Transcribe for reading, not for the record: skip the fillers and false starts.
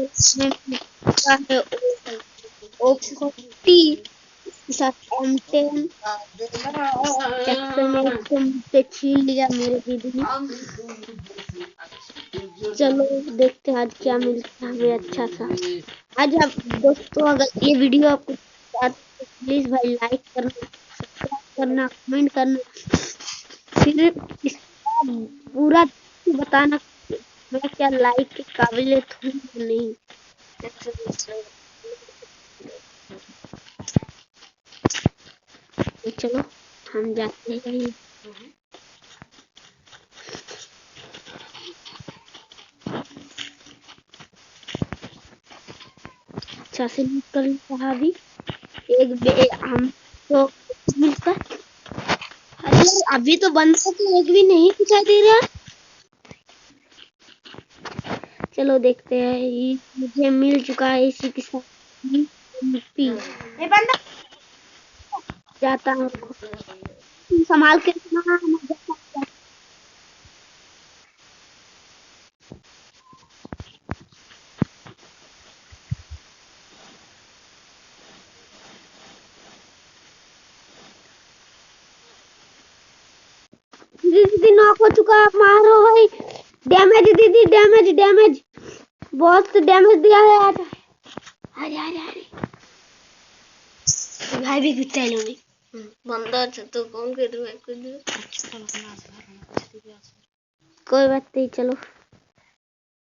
इसके साथ M10 section में तो मुझसे छीन लिया मेरे दीदी ने। चलो देखते हैं आज क्या मिलता है हमें अच्छा सा। आज आप दोस्तों अगर ये वीडियो आपको तो प्लीज भाई लाइक करना, सब्सक्राइब करना, कमेंट करना, फिर इसका पूरा बताना मैं क्या लाइक के काबिलियत हूँ या नहीं। तो चलो हम जाते हैं। अच्छा से निकल रहा अभी हम तो मिलता। अरे अभी तो बनता तो एक भी नहीं दिखाई दे रहा। चलो देखते हैं, ये मुझे मिल चुका है इसी के साथ MP। जाता हूँ संभाल के दीदी नॉक हो चुका। मारो भाई, डैमेज दीदी, डैमेज बहुत डैमेज दिया है आज। अरे भाई भी कुछ नहीं बंदा तो कौन कर रहा है कुछ। कोई बात नहीं, चलो